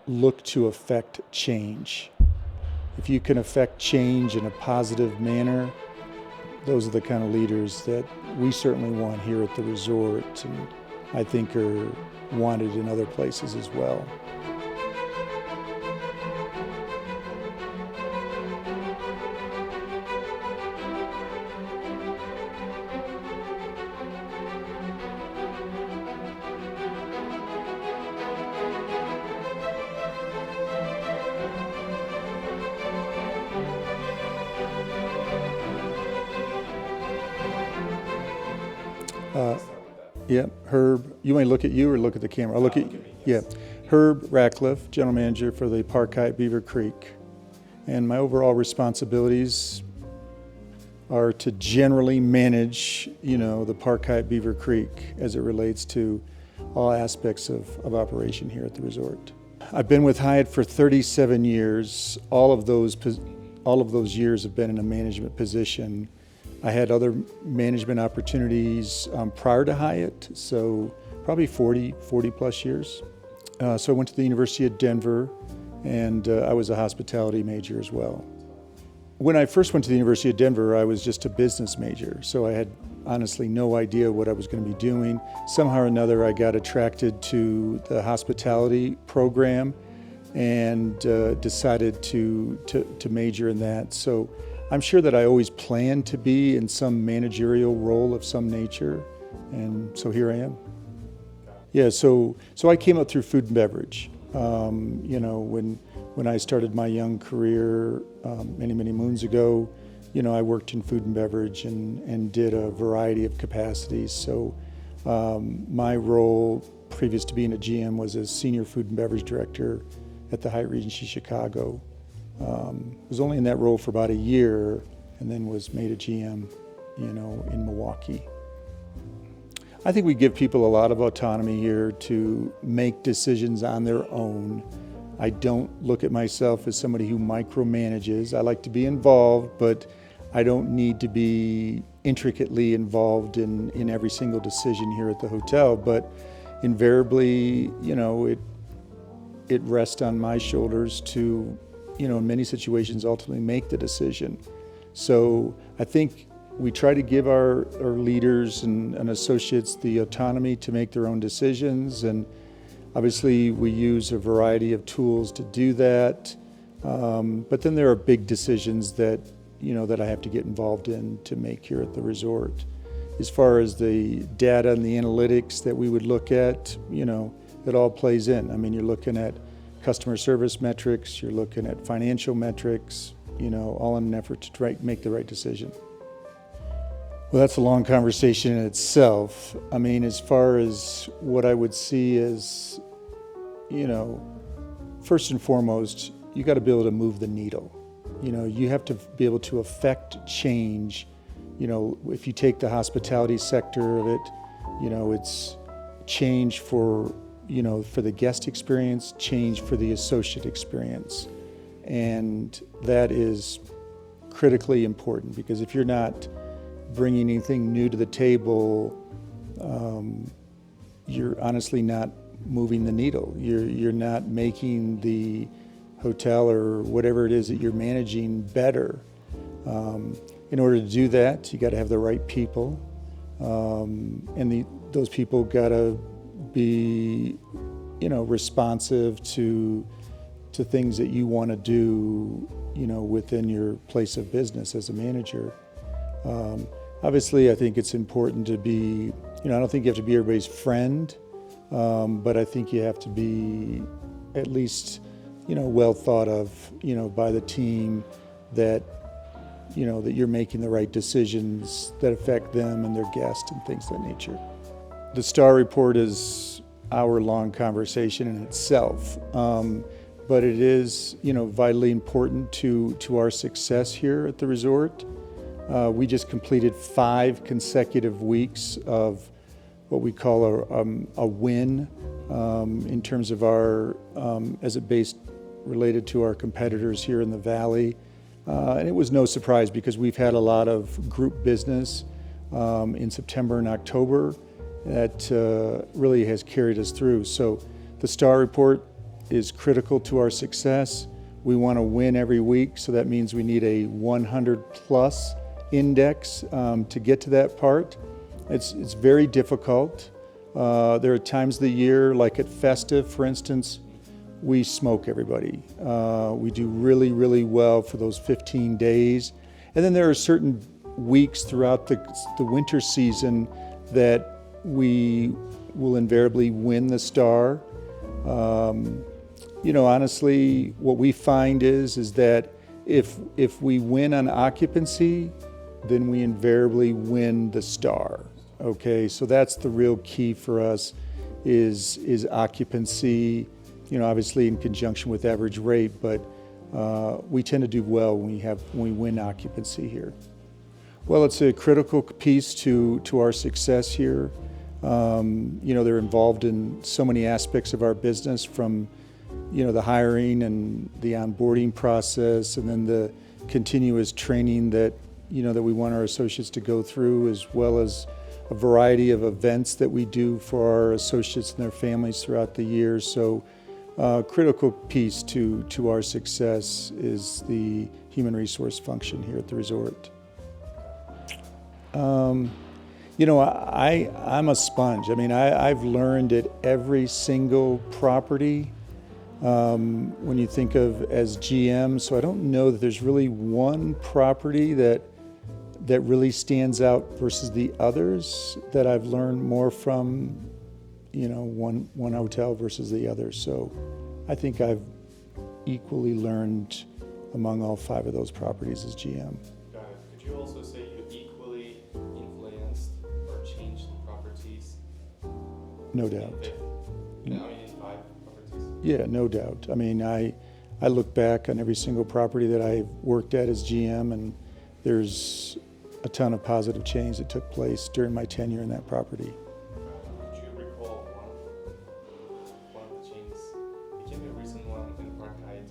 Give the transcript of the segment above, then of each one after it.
look to affect change. If you can affect change in a positive manner, those are the kind of leaders that we certainly want here at the resort, and I think are wanted in other places as well. Yeah, Herb, you want to look at you or look at the camera? I'll look at you. Yeah, Herb Rackliff, General Manager for the Park Hyatt Beaver Creek. And my overall responsibilities are to generally manage, the Park Hyatt Beaver Creek as it relates to all aspects of operation here at the resort. I've been with Hyatt for 37 years. All of those years have been in a management position. I had other management opportunities prior to Hyatt, so probably 40 plus years. So I went to the University of Denver, and I was a hospitality major as well. When I first went to the University of Denver, I was just a business major, so I had honestly no idea what I was going to be doing. Somehow or another, I got attracted to the hospitality program and decided to major in that. So I'm sure that I always planned to be in some managerial role of some nature, and so here I am. Yeah, so I came up through food and beverage. When I started my young career many moons ago, I worked in food and beverage and did a variety of capacities. So my role previous to being a GM was as Senior Food and Beverage Director at the Hyatt Regency Chicago. Was only in that role for about a year and then was made a GM, in Milwaukee. I think we give people a lot of autonomy here to make decisions on their own. I don't look at myself as somebody who micromanages. I like to be involved, but I don't need to be intricately involved in every single decision here at the hotel. But invariably, it rests on my shoulders to, in many situations, ultimately make the decision. So I think we try to give our leaders and associates the autonomy to make their own decisions, and obviously we use a variety of tools to do that. But then there are big decisions that I have to get involved in to make here at the resort. As far as the data and the analytics that we would look at, it all plays in. I mean, you're looking at customer service metrics, you're looking at financial metrics, all in an effort to make the right decision. Well, that's a long conversation in itself. I mean, as far as what I would see is, first and foremost, you got to be able to move the needle. You have to be able to affect change. If you take the hospitality sector of it, it's change for the guest experience, change for the associate experience. And that is critically important, because if you're not bringing anything new to the table, you're honestly not moving the needle. You're not making the hotel or whatever it is that you're managing better. In order to do that, you got to have the right people, and those people got to be, responsive to things that you want to do, within your place of business as a manager. Obviously, I think it's important to be, I don't think you have to be everybody's friend, but I think you have to be at least, well thought of, by the team, that, that you're making the right decisions that affect them and their guests and things of that nature. The STAR report is hour-long conversation in itself, but it is, vitally important to our success here at the resort. We just completed 5 consecutive weeks of what we call a win in terms of our, as it based related to our competitors here in the Valley. And it was no surprise, because we've had a lot of group business in September and October that really has carried us through. So the STAR report is critical to our success. We want to win every week, so that means we need a 100 plus index to get to that part. It's very difficult. There are times of the year, like at Festive, for instance, we smoke everybody. We do really, really well for those 15 days. And then there are certain weeks throughout the winter season that we will invariably win the star. Honestly, what we find is that if we win on occupancy, then we invariably win the star. Okay, so that's the real key for us is occupancy, obviously in conjunction with average rate, but we tend to do well when we win occupancy here. Well, it's a critical piece to our success here. They're involved in so many aspects of our business, from the hiring and the onboarding process, and then the continuous training that we want our associates to go through, as well as a variety of events that we do for our associates and their families throughout the year. So critical piece to our success is the human resource function here at the resort. I'm a sponge. I've learned at every single property when you think of as GM, so I don't know that there's really one property that really stands out versus the others that I've learned more from, one hotel versus the other. So I think I've equally learned among all 5 of those properties as GM. Got it. Could you also say you equally influenced or changed the properties? No doubt. In 5 properties? Yeah, no doubt. I look back on every single property that I've worked at as GM, and there's a ton of positive change that took place during my tenure in that property. Could you recall one of the changes? It can be a recent one in Park Hyatt.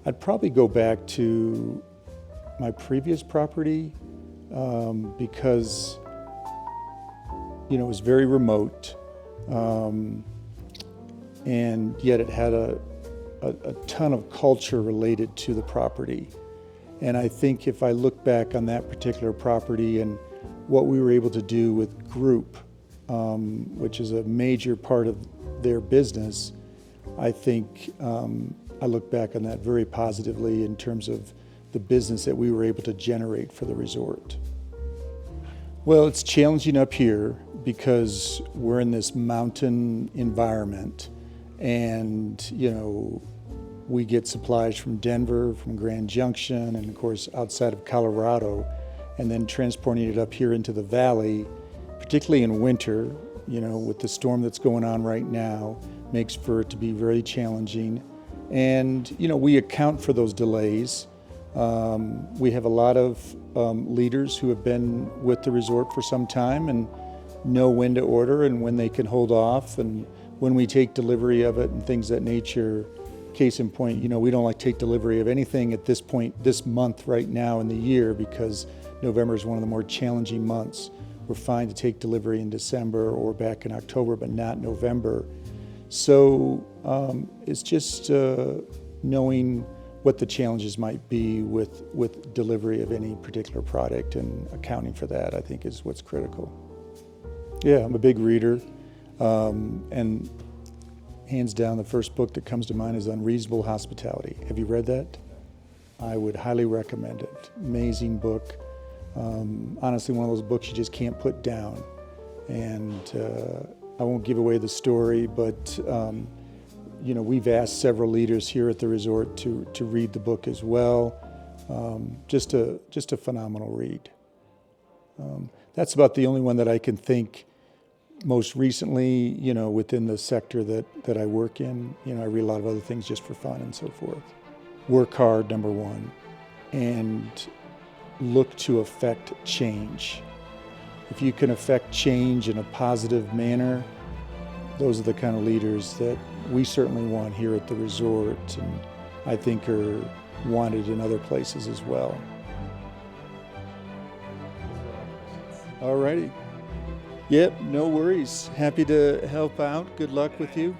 I'd probably go back to my previous property because it was very remote, and yet it had a ton of culture related to the property. And I think if I look back on that particular property and what we were able to do with group, which is a major part of their business, I think I look back on that very positively in terms of the business that we were able to generate for the resort. Well, it's challenging up here because we're in this mountain environment, and we get supplies from Denver, from Grand Junction, and of course outside of Colorado, and then transporting it up here into the valley, particularly in winter, with the storm that's going on right now, makes for it to be very challenging. And we account for those delays. We have a lot of leaders who have been with the resort for some time and know when to order and when they can hold off, and when we take delivery of it and things of that nature. Case in point, we don't like to take delivery of anything at this point, this month right now in the year, because November is one of the more challenging months. We're fine to take delivery in December or back in October, but not November. So it's just knowing what the challenges might be with delivery of any particular product, and accounting for that, I think, is what's critical. Yeah, I'm a big reader, and hands down, the first book that comes to mind is Unreasonable Hospitality. Have you read that? I would highly recommend it. Amazing book. Honestly, one of those books you just can't put down. And I won't give away the story, but we've asked several leaders here at the resort to read the book as well. Just a phenomenal read. That's about the only one that I can think most recently, within the sector that I work in. I read a lot of other things just for fun and so forth. Work hard, number one, and look to affect change. If you can affect change in a positive manner, those are the kind of leaders that we certainly want here at the resort, and I think are wanted in other places as well. All righty. Yep, no worries. Happy to help out. Good luck with you.